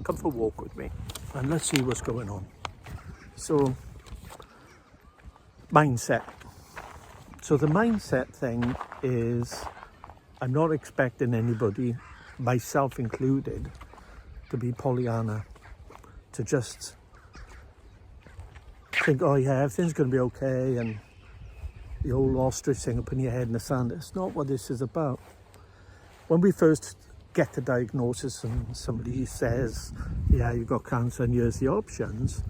come for a walk with me and let's see what's going on. So, mindset. So the mindset thing is, I'm not expecting anybody, myself included, to be Pollyanna, to just think, oh yeah, everything's going to be okay, and the old ostrich thing, putting your head in the sand. It's not what this is about. When we first get the diagnosis and somebody says, yeah, you've got cancer and here's the options,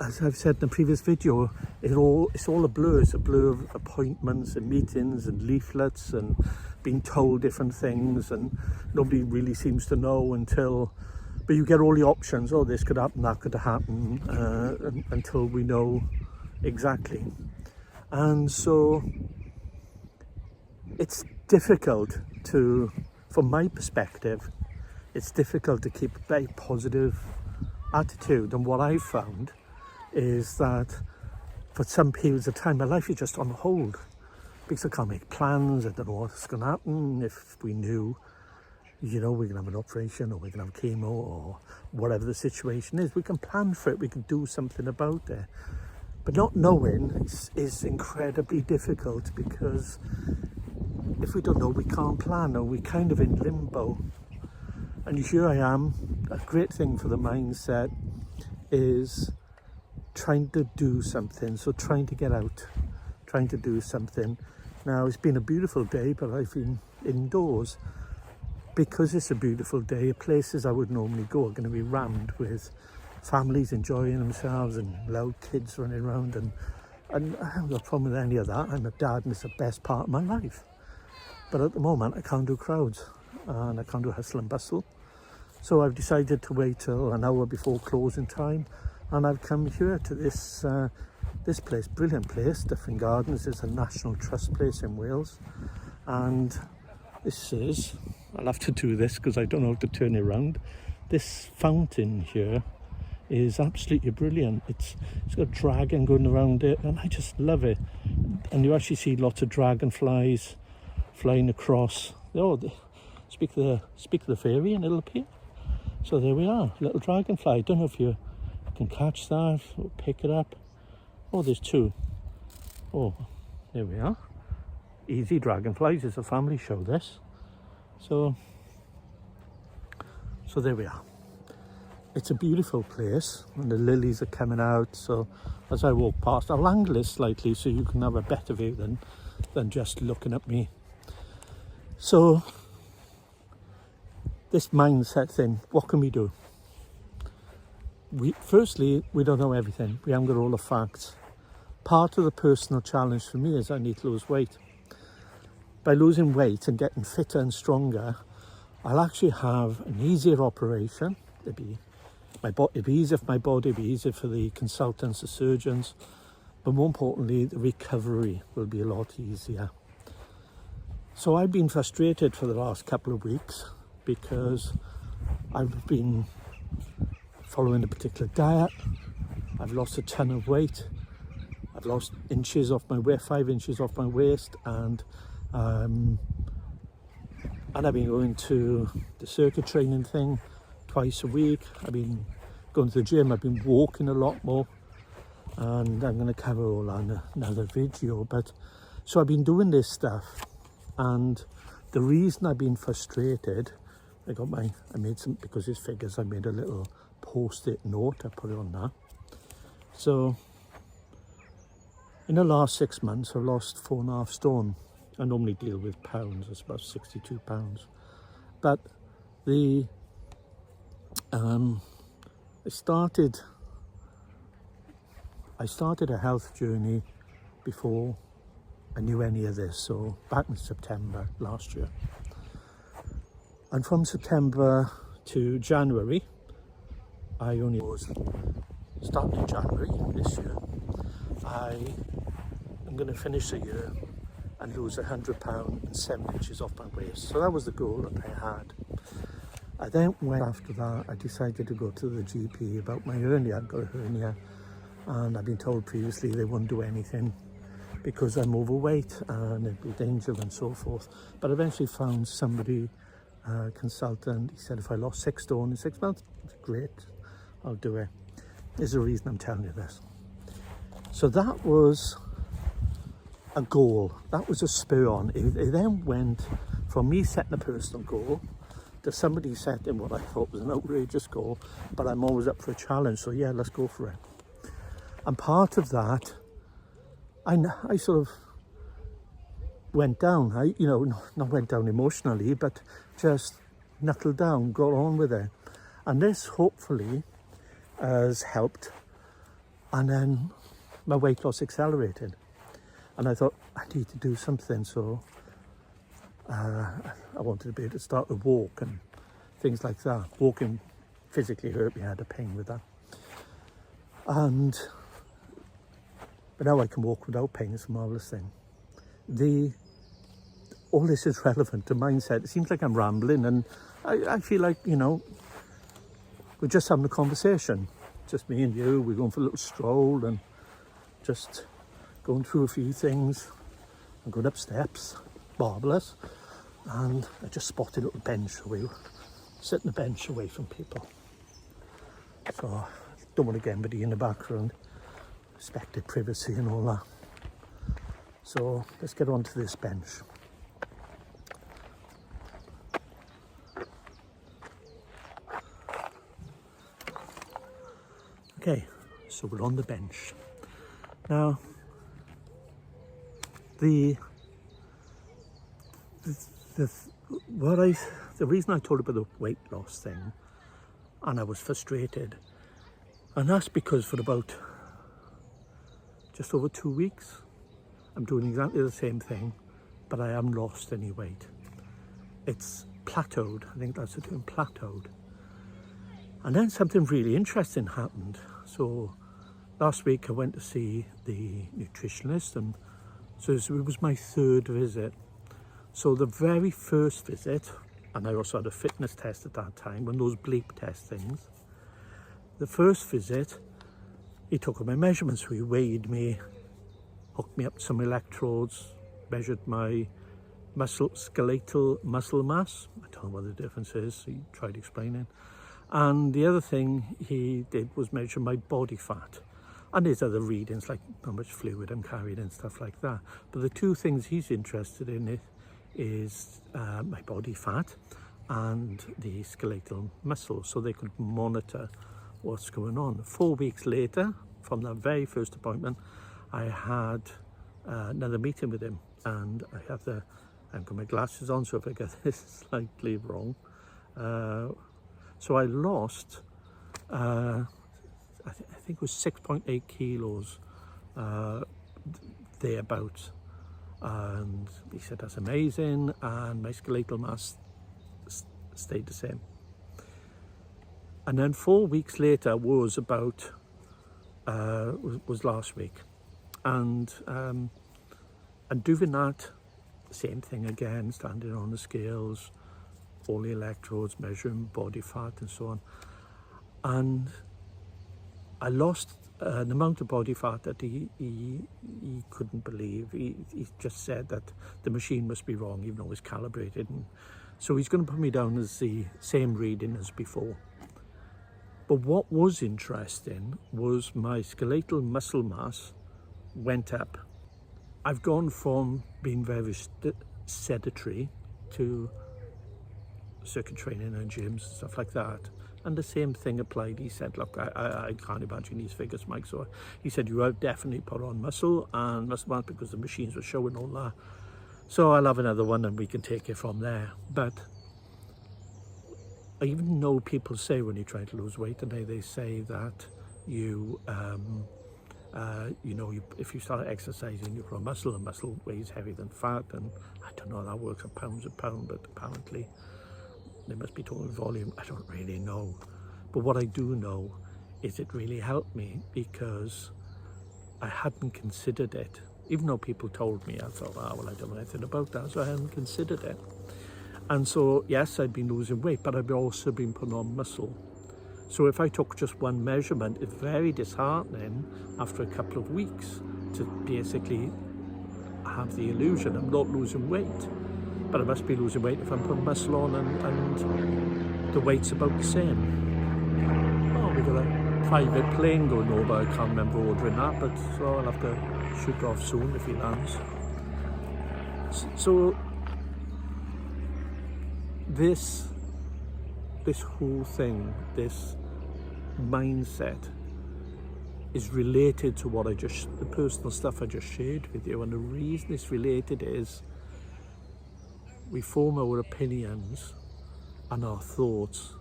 as I've said in the previous video, it's all a blur. It's a blur of appointments and meetings and leaflets and being told different things, and nobody really seems to know until, but you get all the options. Oh, this could happen, that could happen, until we know exactly. And so it's difficult to, from my perspective, it's difficult to keep a very positive attitude. And what I've found is that for some periods of time, my life is just on hold because I can't make plans. I don't know what's going to happen. If we knew, you know, we're going to have an operation or we're going to have chemo or whatever the situation is, we can plan for it. We can do something about it. But not knowing is incredibly difficult, because if we don't know, we can't plan, or we're kind of in limbo. And here I am. A great thing for the mindset is trying to do something. So trying to get out, trying to do something. Now, it's been a beautiful day, but I've been indoors. Because it's a beautiful day, places I would normally go are going to be rammed with families enjoying themselves and loud kids running around, and I haven't got a problem with any of that. I'm a dad and it's the best part of my life. But at the moment I can't do crowds and I can't do hustle and bustle. So I've decided to wait till an hour before closing time, and I've come here to this place, brilliant place, Dyffryn Gardens. It's a National Trust place in Wales, and this is, I'll have to do this because I don't know how to turn it around. This fountain here is absolutely brilliant. It's got a dragon going around it, and I just love it. And you actually see lots of dragonflies flying across. Oh, speak the fairy and it'll appear. So there we are, little dragonfly. I don't know if you can catch that or pick it up. Oh, there's two. Oh, there we are. Easy dragonflies. It's a family show, this. So there we are. It's a beautiful place, and the lilies are coming out. So as I walk past, I'll angle it slightly so you can have a better view than just looking at me. So this mindset thing, what can we do? Firstly, we don't know everything. We haven't got all the facts. Part of the personal challenge for me is I need to lose weight. By losing weight and getting fitter and stronger, I'll actually have an easier operation. It'd be easier for my body, it'd be easier for the consultants, the surgeons, but more importantly, the recovery will be a lot easier. So I've been frustrated for the last couple of weeks because I've been following a particular diet. I've lost a ton of weight. I've lost inches off my waist, 5 inches off my waist, and I've been going to the circuit training thing twice a week. I've been going to the gym. I've been walking a lot more, and I'm going to cover all that in another video. But so I've been doing this stuff, and the reason I've been frustrated, I made some, because it's figures, I made a little post-it note. I put it on that. So in the last 6 months, I've lost 4.5 stone. I normally deal with pounds. It's about 62 pounds. But I started a health journey before I knew any of this. So back in September last year. And from September to January, I only was starting in January this year. I'm going to finish the year and lose 100 pounds and 7 inches off my waist. So that was the goal that I had. I then went after that, I decided to go to the GP about my hernia. I've got a hernia, and I've been told previously they wouldn't do anything because I'm overweight and it'd be dangerous and so forth. But I eventually found somebody consultant. He said if I lost 6 stone in 6 months, great, I'll do it. There's a reason I'm telling you this. So that was a goal. That was a spur on. It then went from me setting a personal goal to somebody setting what I thought was an outrageous goal, but I'm always up for a challenge, so yeah, let's go for it. And part of that, I sort of went down. Not went down emotionally, but just knuckled down, got on with it. And this hopefully has helped. And then my weight loss accelerated. And I thought, I need to do something. So I wanted to be able to start to walk and things like that. Walking physically hurt me. I had a pain with that. But now I can walk without pain. It's a marvellous thing. All this is relevant to mindset. It seems like I'm rambling, and I feel like, we're just having a conversation. Just me and you. We're going for a little stroll and just going through a few things. I'm going up steps, marvellous. And I just spotted a little bench away, sitting a bench away from people. So I don't want to get anybody in the background. Respected privacy and all that. So let's get onto this bench. Okay, so we're on the bench. Now, the reason I told about the weight loss thing, and I was frustrated, and that's because for about just over 2 weeks, I'm doing exactly the same thing, but I haven't lost any weight. It's plateaued. I think that's the term, plateaued. And then something really interesting happened. So last week I went to see the nutritionist, and so it was my 3rd visit. So the very first visit, and I also had a fitness test at that time, one of those bleep test things. The first visit, he took my measurements. So he weighed me, hooked me up to some electrodes, measured my skeletal muscle mass. I don't know what the difference is. He tried explaining. And the other thing he did was measure my body fat. And there's other readings like how much fluid I'm carrying and stuff like that. But the 2 things he's interested in is my body fat and the skeletal muscle, so they could monitor what's going on. 4 weeks later, from that very first appointment, I had another meeting with him, and I've got my glasses on, so if I get this slightly wrong. So I lost, I think it was 6.8 kilos thereabouts. And he said, that's amazing. And my skeletal mass stayed the same. And then 4 weeks later was last week. And doing that, same thing again, standing on the scales, all the electrodes, measuring body fat and so on. And I lost an amount of body fat that he couldn't believe. He just said that the machine must be wrong, even though it's calibrated. And so he's going to put me down as the same reading as before. But what was interesting was my skeletal muscle mass went up. I've gone from being very sedentary to circuit training and gyms and stuff like that. And the same thing applied. He said, look, I can't imagine these figures, Mike. So he said, you have definitely put on muscle and muscle mass because the machines were showing all that. So I'll have another one and we can take it from there. But I even know people say when you try to lose weight today, they say that if you start exercising, you grow muscle, and muscle weighs heavier than fat. And I don't know how that works in pounds a pound, but apparently they must be talking volume. I don't really know. But what I do know is it really helped me because I hadn't considered it. Even though people told me, I thought, well, I don't know anything about that, so I hadn't considered it. And so, yes, I'd been losing weight, but I've also been putting on muscle. So if I took just one measurement, it's very disheartening after a couple of weeks to basically have the illusion I'm not losing weight. but I must be losing weight if I'm putting muscle on and the weight's about the same. Oh, we got a private plane going over. I can't remember ordering that, but so I'll have to shoot off soon if he lands. So this whole thing, this mindset is related to what the personal stuff I just shared with you. And the reason it's related is we form our opinions and our thoughts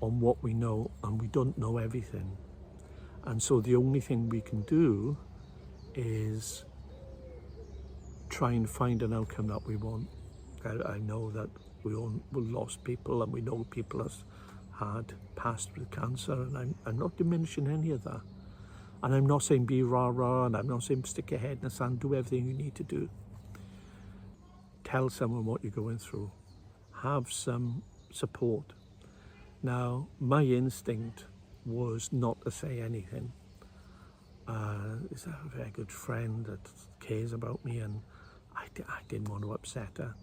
on what we know, and we don't know everything. And so the only thing we can do is try and find an outcome that we want. I know that we lost people, and we know people has had passed with cancer, and I'm not diminishing any of that. And I'm not saying be rah-rah, and I'm not saying stick your head in the sand, do everything you need to do. Tell someone what you're going through. Have some support. Now, my instinct was not to say anything. Is a very good friend that cares about me, and I didn't want to upset her.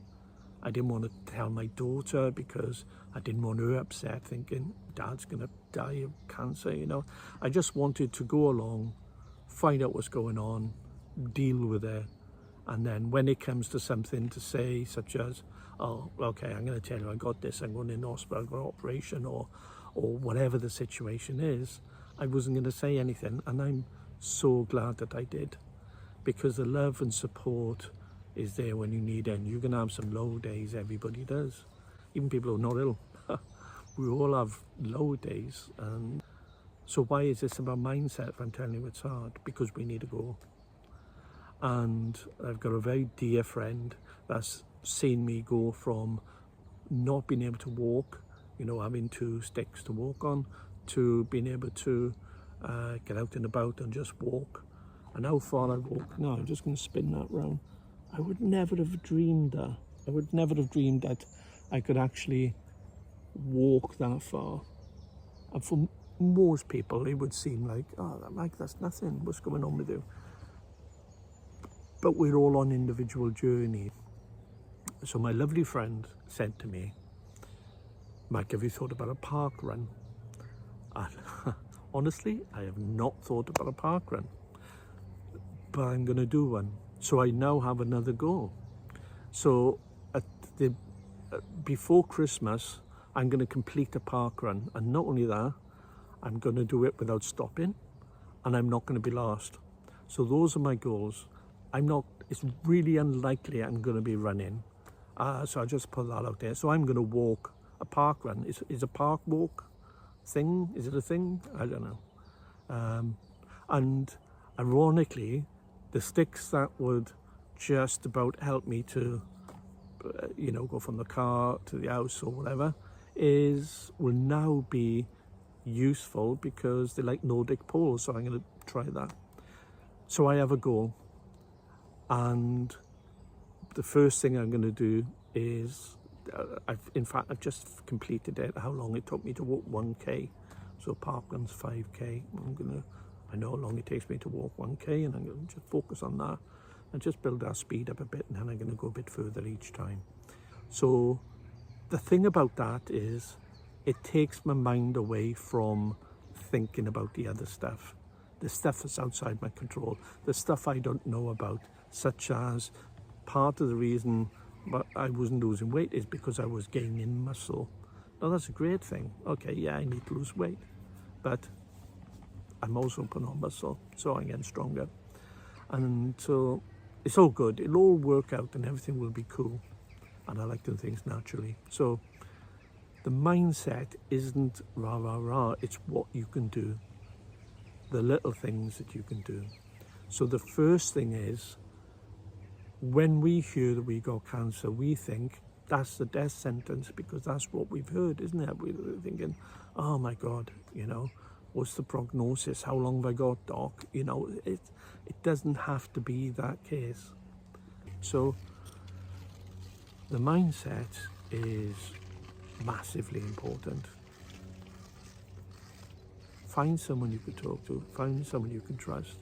I didn't want to tell my daughter because I didn't want her upset thinking Dad's going to die of cancer, you know. I just wanted to go along, find out what's going on, deal with it. And then when it comes to something to say, such as, oh, okay, I'm going to tell you I got this, I'm going in hospital, I've got an operation, or whatever the situation is, I wasn't going to say anything. And I'm so glad that I did, because the love and support is there when you need it. And you're going to have some low days, everybody does. Even people who are not ill. We all have low days. And so why is this about mindset if I'm telling you it's hard? Because we need to go. And I've got a very dear friend that's seen me go from not being able to walk, you know, having 2 sticks to walk on, to being able to get out and about and just walk. And how far I've walked now, I'm just going to spin that round. I would never have dreamed that. I would never have dreamed that I could actually walk that far. And for most people, it would seem like, oh, Mike, that's nothing. What's going on with you? But we're all on individual journeys. So my lovely friend said to me, Mike, have you thought about a park run? And honestly, I have not thought about a park run, but I'm going to do one. So I now have another goal. So before Christmas, I'm going to complete a park run. And not only that, I'm going to do it without stopping, and I'm not going to be last. So those are my goals. It's really unlikely I'm going to be running. So I'll just put that out there. So I'm going to walk a park run. Is a park walk thing? Is it a thing? I don't know. And ironically, the sticks that would just about help me to, go from the car to the house or whatever, will now be useful because they're like Nordic poles. So I'm going to try that. So I have a goal. And the first thing I'm going to do is, I've just completed it, how long it took me to walk 1K. So park run's 5K. I know how long it takes me to walk 1K, and I'm going to just focus on that and just build our speed up a bit, and then I'm going to go a bit further each time. So the thing about that is it takes my mind away from thinking about the other stuff, the stuff that's outside my control, the stuff I don't know about, such as part of the reason I wasn't losing weight is because I was gaining muscle. Now that's a great thing. Okay, yeah, I need to lose weight, but I'm also putting on muscle, so I'm getting stronger. And so it's all good. It'll all work out and everything will be cool. And I like doing things naturally. So the mindset isn't rah, rah, rah. It's what you can do. The little things that you can do. So the first thing is, when we hear that we got cancer, we think that's the death sentence because that's what we've heard, isn't it? We're thinking, oh my God, what's the prognosis? How long have I got, doc? It doesn't have to be that case. So the mindset is massively important. Find someone you can talk to, find someone you can trust.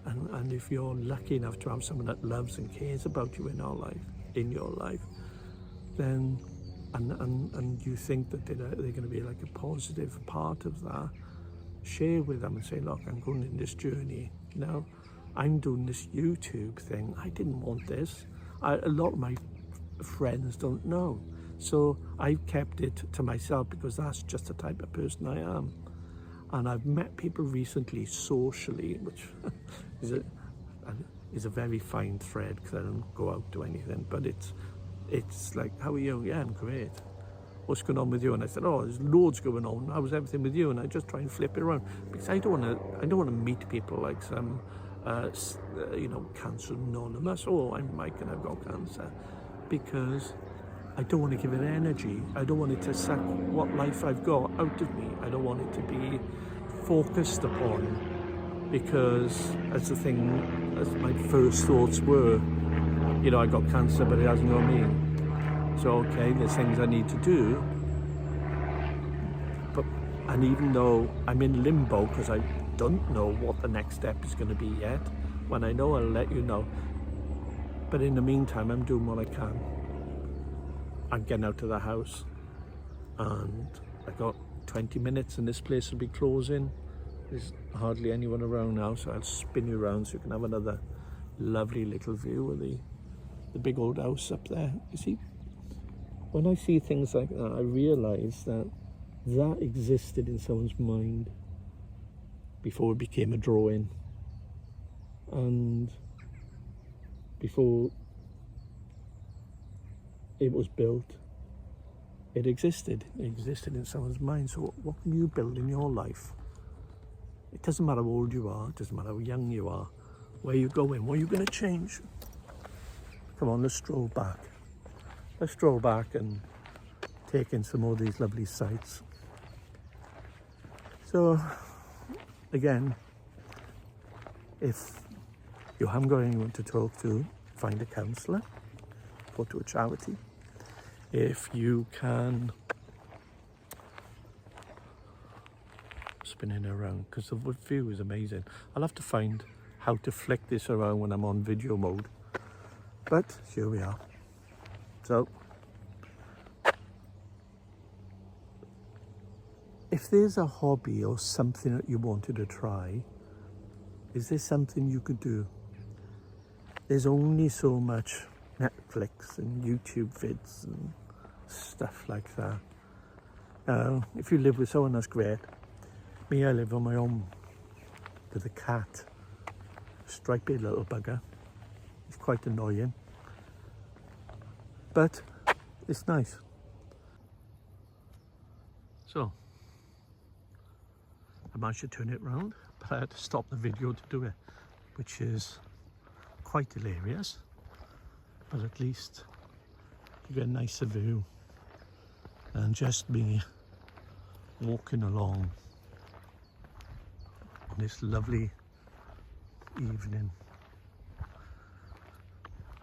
And if you're lucky enough to have someone that loves and cares about you in our life, in your life, then and you think that they're going to be like a positive part of that, share with them and say, look, I'm going in this journey. I'm doing this YouTube thing. I didn't want this. A lot of my friends don't know. So I've kept it to myself because that's just the type of person I am. And I've met people recently socially, which is a very fine thread because I don't go out to anything, but it's like, how are you? Yeah, I'm great. What's going on with you? And I said, oh, there's loads going on. How's everything with you? And I just try and flip it around because I don't want to meet people like some Cancer Anonymous. Oh, I'm Mike and I've got cancer, because I don't want to give it energy. I don't want it to suck what life I've got out of me. I don't want it to be focused upon, because as my first thoughts were, I got cancer, but it hasn't got me. So, okay, there's things I need to do. And even though I'm in limbo because I don't know what the next step is going to be yet, when I know, I'll let you know. But in the meantime, I'm doing what I can. I'm getting out of the house, and I got 20 minutes and this place will be closing. There's hardly anyone around now, so I'll spin you around so you can have another lovely little view of the big old house up there. You see, when I see things like that, I realise that existed in someone's mind before it became a drawing, and before it was built, it existed in someone's mind. So what can you build in your life? It doesn't matter how old you are, it doesn't matter how young you are, where you're going, what are you going to change. Come on, let's stroll back. Let's stroll back and take in some more of these lovely sights. So, again, if you haven't got anyone to talk to, find a counsellor, go to a charity. If you can, spinning around, because the view is amazing. I'll have to find how to flick this around when I'm on video mode, but here we are. So, if there's a hobby or something that you wanted to try, is there something you could do? There's only so much Netflix and YouTube vids and stuff like that. If you live with someone, that's great. Me, I live on my own with a cat, a stripy little bugger. He's quite annoying, but it's nice. So, I managed to turn it round, but I had to stop the video to do it, which is quite hilarious, but at least you get a nicer view than just me walking along on this lovely evening.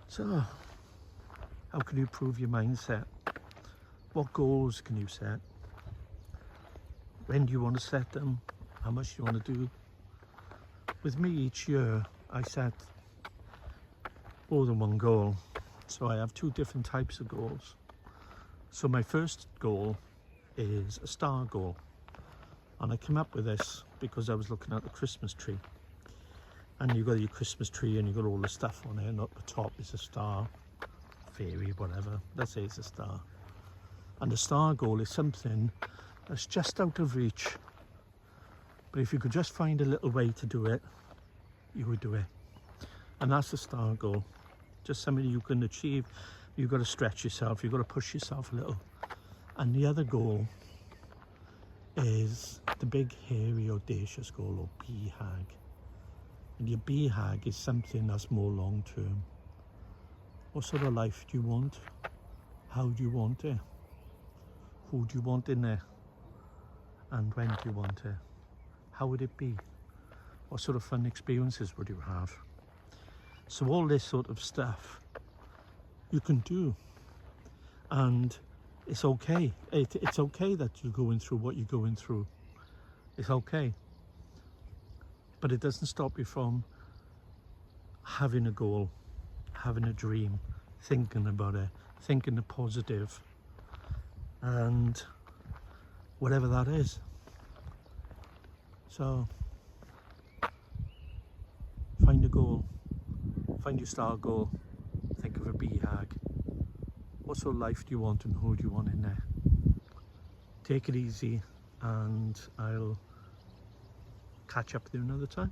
So, how can you improve your mindset? What goals can you set? When do you want to set them? How much do you want to do? With me, each year I set more than one goal. So I have two different types of goals. So my first goal is a star goal. And I came up with this because I was looking at the Christmas tree. And you've got your Christmas tree and you've got all the stuff on it, and up the top is a star, fairy, whatever. Let's say it's a star. And the star goal is something that's just out of reach. But if you could just find a little way to do it, you would do it. And that's the star goal. Just something you can achieve. You've got to stretch yourself, you've got to push yourself a little. And the other goal is the big, hairy, audacious goal, or BHAG. And your BHAG is something that's more long-term. What sort of life do you want? How do you want it? Who do you want in there? And when do you want it? How would it be? What sort of fun experiences would you have? So all this sort of stuff you can do, and it's okay. It's okay that you're going through what you're going through. It's okay. But it doesn't stop you from having a goal, having a dream, thinking about it, thinking the positive, and whatever that is. So find a goal, find your star goal, think of a BHAG. What sort of life do you want and who do you want in there? Take it easy, and I'll catch up with you another time.